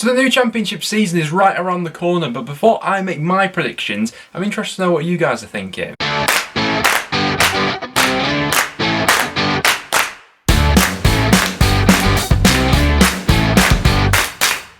So the new championship season is right around the corner, but before I make my predictions, I'm interested to know what you guys are thinking.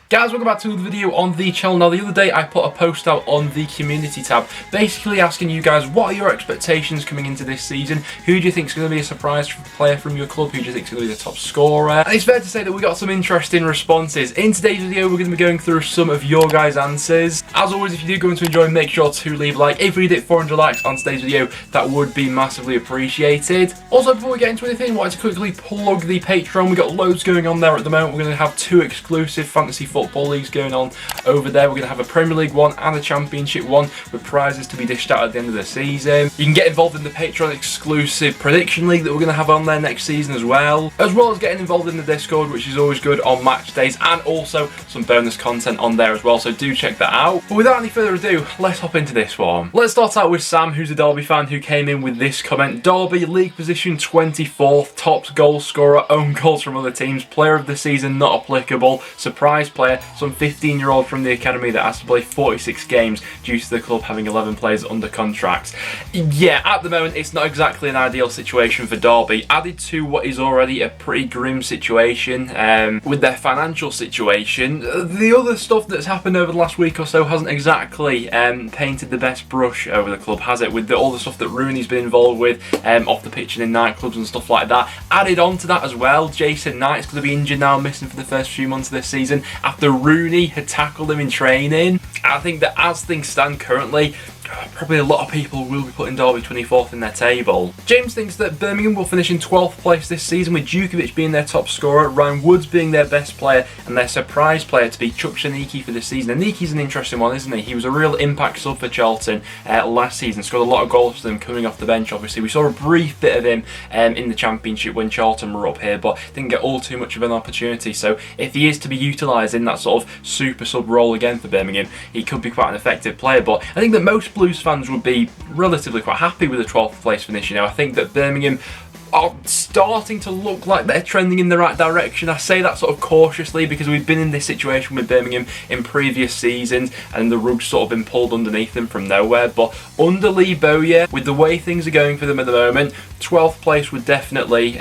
Guys, welcome back to another video on the channel. Now, the other day I put a post out on the community tab basically asking you guys what are your expectations coming into this season. Who do you think is going to be a surprise player from your club? Who do you think is going to be the top scorer? And it's fair to say that we got some interesting responses. In today's video we're going to be going through some of your guys' answers. As always, if you do go to enjoy, make sure to leave a like. If we did 400 likes on today's video, that would be massively appreciated. Also, before we get into anything, I wanted to quickly plug the Patreon. We've got loads going on there at the moment. We're going to have 2 exclusive fantasy football leagues going on over there. We're going to have a Premier League one and a Championship one with prizes to be dished out at the end of the season. You can get involved in the Patreon exclusive prediction league that we're going to have on there next season as well as getting involved in the Discord, which is always good on match days, and also some bonus content on there as well, so do check that out. But without any further ado, let's hop into this one. Let's start out with Sam, who's a Derby fan, who came in with this comment: Derby, league position 24th, top goal scorer, own goals from other teams, player of the season not applicable, surprise player, some 15-year-old from the academy that has to play 46 games due to the club having 11 players under contract. Yeah, at the moment it's not exactly an ideal situation for Derby, added to what is already a pretty grim situation with their financial situation. The other stuff that's happened over the last week or so hasn't exactly painted the best brush over the club, has it? With all the stuff that Rooney's been involved with off the pitch and in nightclubs and stuff like that. Added on to that as well, Jason Knight's going to be injured now, missing for the first few months of this season after Rooney had tackled him in training. I think that as things stand currently, probably a lot of people will be putting Derby 24th in their table. James thinks that Birmingham will finish in 12th place this season, with Djukovic being their top scorer, Ryan Woods being their best player, and their surprise player to be Chuck Shaniki for the season. And Niki's an interesting one, isn't he? He was a real impact sub for Charlton last season, scored a lot of goals for them coming off the bench. Obviously, we saw a brief bit of him in the Championship when Charlton were up here, but didn't get all too much of an opportunity. So if he is to be utilised in that sort of super sub role again for Birmingham, he could be quite an effective player. But I think that most Blues fans would be relatively quite happy with a 12th place finish. You know, I think that Birmingham are starting to look like they're trending in the right direction. I say that sort of cautiously because we've been in this situation with Birmingham in previous seasons and the rug's sort of been pulled underneath them from nowhere. But under Lee Bowyer, with the way things are going for them at the moment, 12th place would definitely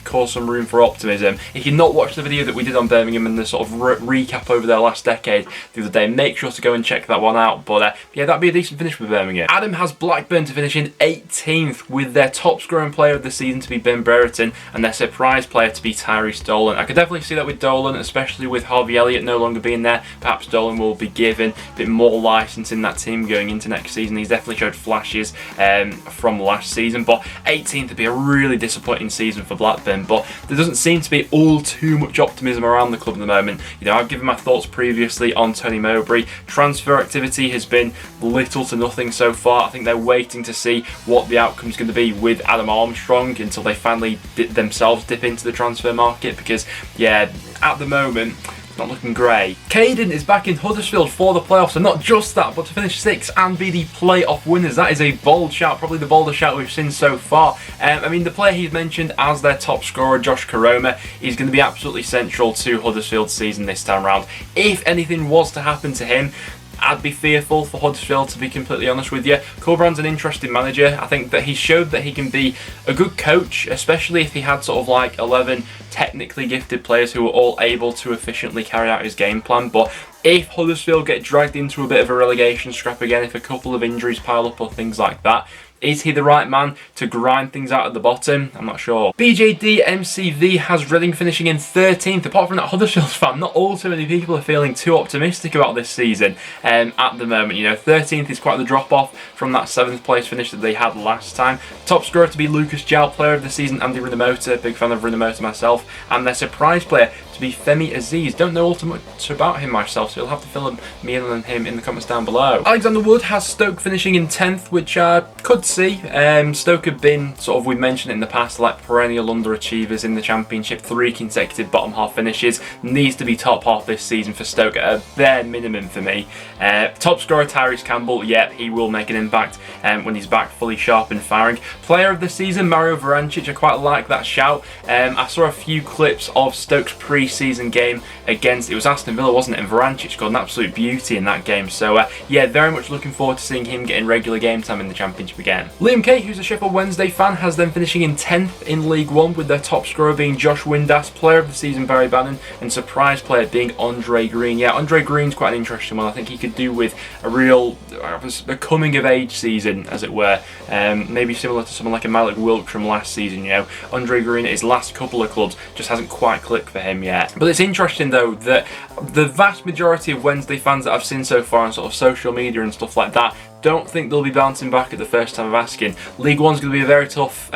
cause some room for optimism. If you've not watched the video that we did on Birmingham and the sort of recap over their last decade the other day, make sure to go and check that one out. But yeah, that'd be a decent finish for Birmingham. Adam has Blackburn to finish in 18th, with their top scoring player of the season to be Ben Brereton and their surprise player to be Tyrese Dolan. I could definitely see that with Dolan, especially with Harvey Elliott no longer being there. Perhaps Dolan will be given a bit more licence in that team going into next season. He's definitely showed flashes from last season, but 18th would be a really disappointing season for Blackburn. But there doesn't seem to be all too much optimism around the club at the moment. You know, I've given my thoughts previously on Tony Mowbray. Transfer activity has been little to nothing so far. I think they're waiting to see what the outcome is going to be with Adam Armstrong until they finally themselves dip into the transfer market, because yeah, at the moment not looking great. Caden is back in Huddersfield for the playoffs, and not just that, but to finish 6th and be the playoff winners. That is a bold shout, probably the boldest shout we've seen so far. I mean, the player he's mentioned as their top scorer, Josh Koroma, is going to be absolutely central to Huddersfield's season this time around. If anything was to happen to him, I'd be fearful for Huddersfield, to be completely honest with you. Corberan's an interesting manager. I think that he showed that he can be a good coach, especially if he had sort of like 11 technically gifted players who were all able to efficiently carry out his game plan. But if Huddersfield get dragged into a bit of a relegation scrap again, if a couple of injuries pile up or things like that, is he the right man to grind things out at the bottom? I'm not sure. BJD MCV has Reading finishing in 13th. Apart from that Huddersfield fan, not all too many people are feeling too optimistic about this season at the moment. You know, 13th is quite the drop-off from that 7th place finish that they had last time. Top scorer to be Lucas Jal, player of the season, Andy Rinomota, big fan of Rinomota myself, and their surprise player to be Femi Aziz. Don't know all too much about him myself, so you'll have to fill me in on him in the comments down below. Alexander Wood has Stoke finishing in 10th, which I could see. Stoke have been, sort of, we've mentioned it in the past, like perennial underachievers in the Championship. 3 consecutive bottom half finishes. Needs to be top half this season for Stoke at a bare minimum for me. Top scorer Tyrese Campbell, yep, he will make an impact when he's back fully sharp and firing. Player of the season, Mario Varancic, I quite like that shout. I saw a few clips of Stoke's pre pre-season game against, it was Aston Villa, wasn't it? And Varancic scored an absolute beauty in that game. So yeah, very much looking forward to seeing him getting regular game time in the Championship again. Liam Kay, who's a Sheffield Wednesday fan, has them finishing in 10th in League One, with their top scorer being Josh Windass, player of the season Barry Bannon, and surprise player being Andre Green. Yeah, Andre Green's quite an interesting one. I think he could do with a real a coming of age season, as it were. Maybe similar to someone like a Malik Wilk from last season, you know. Andre Green at his last couple of clubs just hasn't quite clicked for him yet. But it's interesting though that the vast majority of Wednesday fans that I've seen so far on sort of social media and stuff like that don't think they'll be bouncing back at the first time of asking. League One's going to be a very tough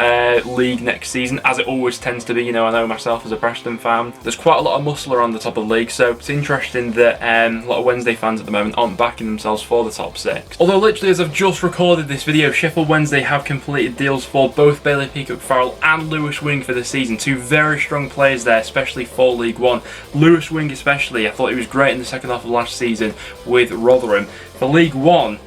league next season, as it always tends to be. You know, I know myself as a Preston fan, there's quite a lot of muscle around the top of the league, so it's interesting that a lot of Wednesday fans at the moment aren't backing themselves for the top 6. Although literally as I've just recorded this video, Sheffield Wednesday have completed deals for both Bailey Peacock-Farrell and Lewis Wing for the season. Two very strong players there, especially for League One. Lewis Wing especially, I thought he was great in the second half of last season with Rotherham. For League One,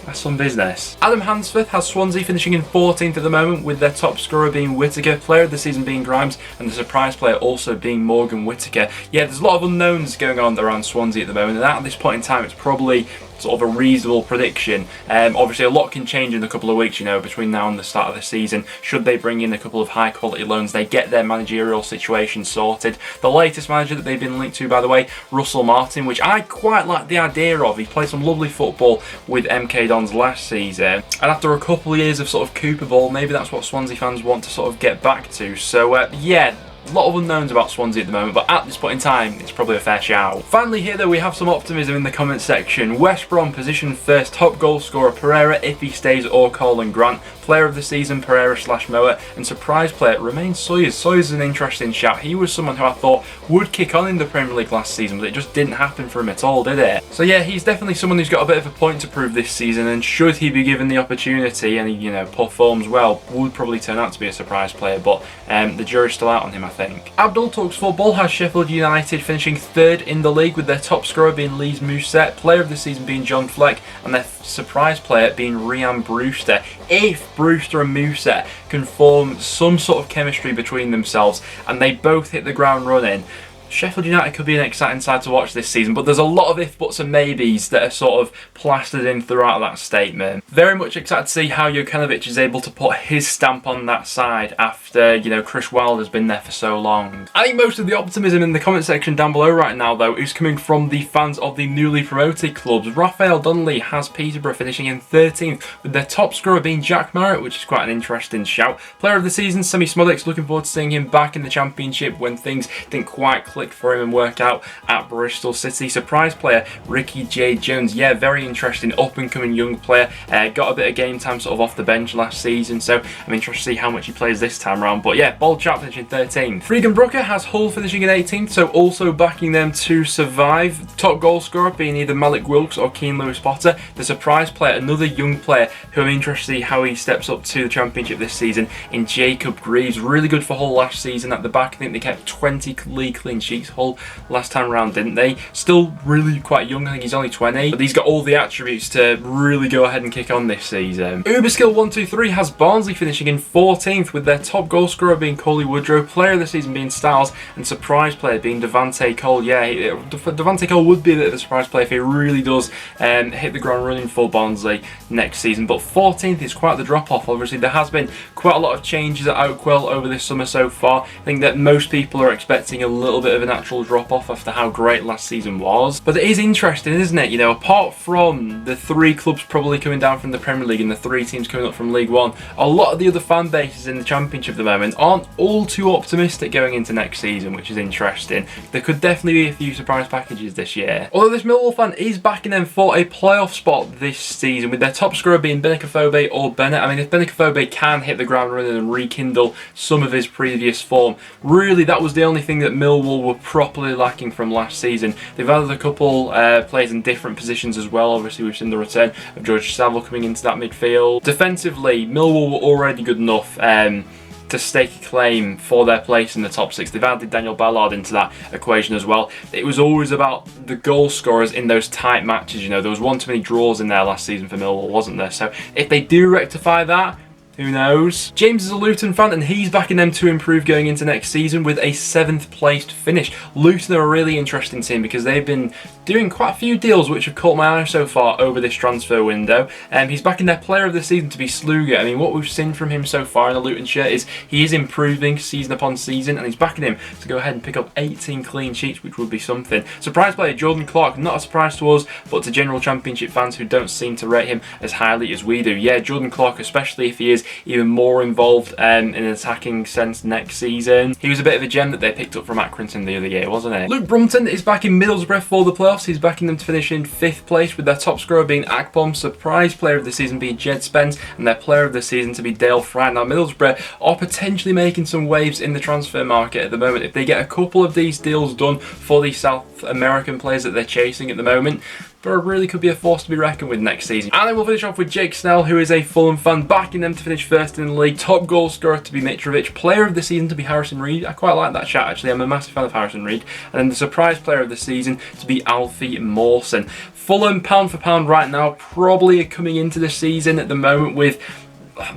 that's some business. Adam Hansforth has Swansea finishing in 14th at the moment, with their top scorer being Whittaker, player of the season being Grimes, and the surprise player also being Morgan Whittaker. Yeah, there's a lot of unknowns going on around Swansea at the moment, and at this point in time it's probably sort of a reasonable prediction. Obviously a lot can change in a couple of weeks, you know, between now and the start of the season. Should they bring in a couple of high quality loans, they get their managerial situation sorted. The latest manager that they've been linked to, by the way, Russell Martin, which I quite like the idea of. He played some lovely football with MK Dons last season, and after a couple of years of sort of Cooper ball, maybe that's what Swansea fans want to sort of get back to. So yeah, a lot of unknowns about Swansea at the moment, but at this point in time, it's probably a fair shout. Finally here though, we have some optimism in the comment section. West Brom position first, top goal scorer Pereira if he stays, or Colin Grant. Player of the season Pereira/Moa, and surprise player remains Sawyers. Sawyers is an interesting shout. He was someone who I thought would kick on in the Premier League last season, but it just didn't happen for him at all, did it? So yeah, he's definitely someone who's got a bit of a point to prove this season, and should he be given the opportunity and he, you know, performs well, would probably turn out to be a surprise player, but the jury's still out on him, I think. Abdul Talks Football has Sheffield United finishing 3rd in the league, with their top scorer being Lees Mousset, player of the season being John Fleck, and their surprise player being Ryan Brewster. If Brewster and Mousset can form some sort of chemistry between themselves and they both hit the ground running, Sheffield United could be an exciting side to watch this season, but there's a lot of if, buts and maybes that are sort of plastered in throughout that statement. Very much excited to see how Jokanovic is able to put his stamp on that side after, you know, Chris Wilder's been there for so long. I think most of the optimism in the comment section down below right now though is coming from the fans of the newly promoted clubs. Raphael Donnelly has Peterborough finishing in 13th, with their top scorer being Jack Marriott, which is quite an interesting shout. Player of the season Semi Smolix, looking forward to seeing him back in the Championship when things didn't quite click for him and work out at Bristol City. Surprise player Ricky J. Jones, yeah, very interesting up and coming young player. Got a bit of game time sort of off the bench last season, so I'm interested to see how much he plays this time around. But yeah, bold chap finishing 13th. Fregan Brooker has Hull finishing in 18th, so also backing them to survive. Top goal scorer being either Malik Wilkes or Keane Lewis Potter. The surprise player, another young player who I'm interested to see how he steps up to the Championship this season, in Jacob Greaves. Really good for Hull last season at the back. I think they kept 20 league clean sheets, Hull, last time around, didn't they? Still really quite young, I think he's only 20, but he's got all the attributes to really go ahead and kick on this season. Uberskill123 has Barnsley finishing in 14th, with their top goal scorer being Coley Woodrow, player of the season being Styles, and surprise player being Devante Cole. Yeah, Devante Cole would be a bit of a surprise player if he really does hit the ground running for Barnsley next season, but 14th is quite the drop off. Obviously there has been quite a lot of changes at Oakwell over this summer so far. I think that most people are expecting a little bit of a natural drop off after how great last season was, but it is interesting, isn't it? You know, apart from the 3 clubs probably coming down from the Premier League and the 3 teams coming up from League One, a lot of the other fan bases in the Championship at the moment aren't all too optimistic going into next season, which is interesting. There could definitely be a few surprise packages this year. Although this Millwall fan is backing them for a playoff spot this season, with their top scorer being Benikafobe or Bennett. I mean, if Benikafobe can hit the ground running and rekindle some of his previous form, really that was the only thing that Millwall were properly lacking from last season. They've added a couple players in different positions as well. Obviously we've seen the return of George Saville coming into that midfield. Defensively, Millwall were already good enough to stake a claim for their place in the top 6. They've added Daniel Ballard into that equation as well. It was always about the goal scorers in those tight matches. You know, there was one too many draws in there last season for Millwall, wasn't there? So if they do rectify that, Who knows? James is a Luton fan and he's backing them to improve going into next season with a 7th placed finish. Luton are a really interesting team because they've been doing quite a few deals which have caught my eye so far over this transfer window. He's backing their player of the season to be Sluga. I mean, what we've seen from him so far in the Luton shirt is he is improving season upon season, and he's backing him to go ahead and pick up 18 clean sheets, which would be something. Surprise player Jordan Clark, not a surprise to us, but to general Championship fans who don't seem to rate him as highly as we do. Yeah, Jordan Clark, especially if he is even more involved in an attacking sense next season. He was a bit of a gem that they picked up from Accrington the other year, wasn't he? Luke Brumpton is backing Middlesbrough for the playoffs. He's backing them to finish in 5th place, with their top scorer being Akpom, surprise player of the season being Jed Spence, and their player of the season to be Dale Fry. Now, Middlesbrough are potentially making some waves in the transfer market at the moment. If they get a couple of these deals done for these South American players that they're chasing at the moment, Borough really could be a force to be reckoned with next season. And then we'll finish off with Jake Snell, who is a Fulham fan, backing them to finish 1st in the league. Top goal scorer to be Mitrovic. Player of the season to be Harrison Reed. I quite like that chat, actually. I'm a massive fan of Harrison Reed. And then the surprise player of the season to be Alfie Mawson. Fulham, pound for pound right now, probably coming into the season at the moment with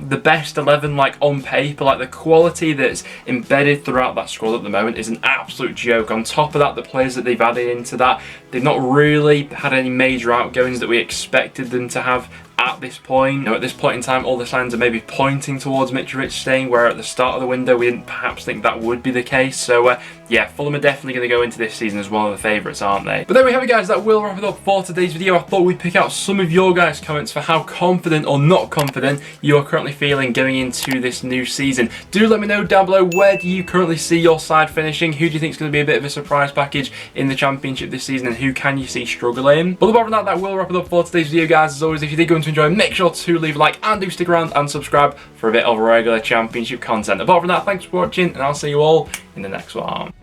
the best 11 like on paper. Like the quality that's embedded throughout that squad at the moment is an absolute joke. On top of that, the players that they've added into that, they've not really had any major outgoings that we expected them to have at this point. You know, at this point in time, all the signs are maybe pointing towards Mitrovic staying, where at the start of the window we didn't perhaps think that would be the case. So yeah, Fulham are definitely going to go into this season as one of the favourites, aren't they? But there we have it, guys. That will wrap it up for today's video. I thought we'd pick out some of your guys' comments for how confident or not confident you are currently feeling going into this new season. Do let me know down below, where do you currently see your side finishing? Who do you think is going to be a bit of a surprise package in the Championship this season, and who can you see struggling? But apart from that, that will wrap it up for today's video, guys. As always, if you did go on to enjoy, make sure to leave a like and do stick around and subscribe for a bit of regular Championship content. Apart from that, thanks for watching, and I'll see you all in the next one.